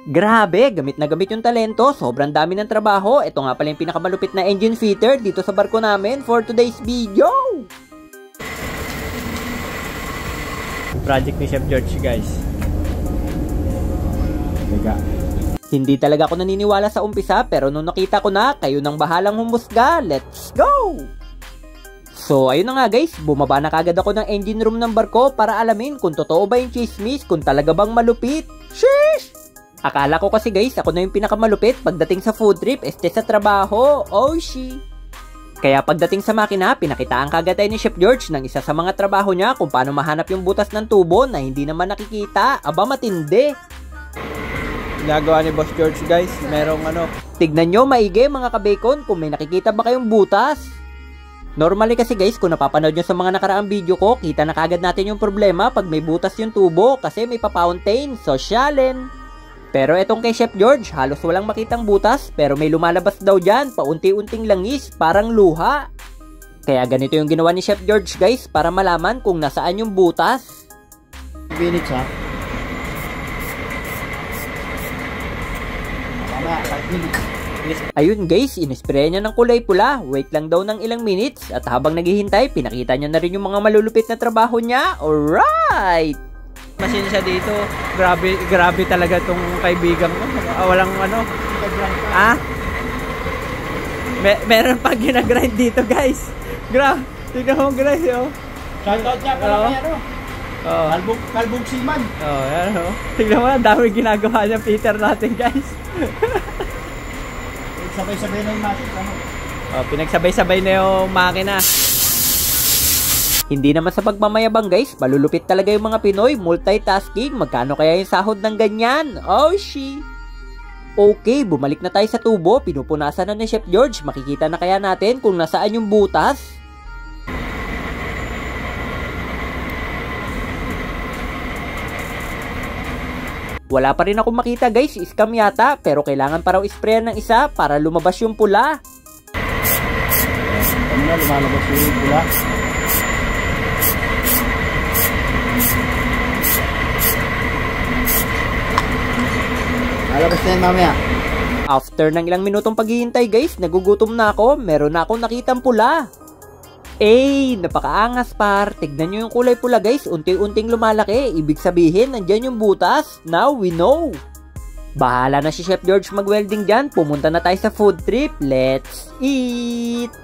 Grabe, gamit na gamit yung talento, sobrang dami ng trabaho. Ito nga pala yung pinakamalupit na engine fitter dito sa barko namin for today's video. Project ni Chef George, guys. Teka. Hindi talaga ako naniniwala sa umpisa, pero nung nakita ko na, kayo nang bahalang humusga. Let's go! So, ayun na nga guys, bumaba na kagad ako ng engine room ng barko para alamin kung totoo ba yung chismis, kung talaga bang malupit. Sheesh! Akala ko kasi guys, ako na yung pinakamalupit pagdating sa food trip, sa trabaho. Oh, she! Kaya pagdating sa makina, pinakitaan kagad tayo ni Chef George ng isa sa mga trabaho niya kung paano mahanap yung butas ng tubo na hindi naman nakikita. Aba, matindi! Ginagawa ni Boss George, guys, merong Tignan nyo maigi mga kabacon kung may nakikita ba kayong butas. Normally kasi guys, kung napapanood nyo sa mga nakaraang video ko, kita na kagad natin yung problema pag may butas yung tubo kasi may pa-fountain, sosyalen. Pero etong kay Chef George, halos walang makitang butas pero may lumalabas daw dyan, paunti-unting langis, parang luha. Kaya ganito yung ginawa ni Chef George guys para malaman kung nasaan yung butas. Minutes ha? Ayun guys, inispray niya ng kulay pula. Wait lang daw ng ilang minutes at habang naghihintay, pinakita niya na rin yung mga malulupit na trabaho niya. Alright! Machine siya dito. Grabe talaga tong kaibigan ko. Walang meron pa ginagrind dito guys. Tignan mo guys, oh. Shoutout niya pala kay Kalbog Siman. Tignan mo, ang dami ginagawa niya Peter natin guys. Sabay-sabay na yung matik. Pinagsabay-sabay na yung makina. Hindi naman sa pagmamayabang guys, malulupit talaga yung mga Pinoy, multitasking. Magkano kaya yung sahod ng ganyan? Oh, she! Okay, bumalik na tayo sa tubo. Pinupunasan na ni Chef George. Makikita na kaya natin kung nasaan yung butas? Wala pa rin ako makita guys, scam yata. Pero kailangan pa raw isprayan ng isa para lumabas yung pula. Lumalabas yung pula. Alabas na yan mamaya. After ng ilang minutong paghihintay guys, nagugutom na ako. Meron na akong nakitang pula. Napakaangas par. Tignan nyo yung kulay pula guys. Unti-unting lumalaki. Ibig sabihin, nandyan yung butas. Now we know. Bahala na si Chef George mag-welding dyan. Pumunta na tayo sa food trip. Let's eat!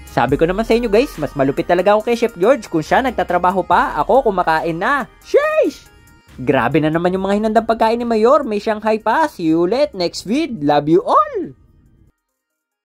Sabi ko naman sa inyo guys, mas malupit talaga ako kay Chef George. Kung siya nagtatrabaho pa, ako kumakain na. Sheesh! Grabe na naman yung mga hinandang pagkain ni Mayor. May Shanghai pa. See you ulit next vid. Love you all!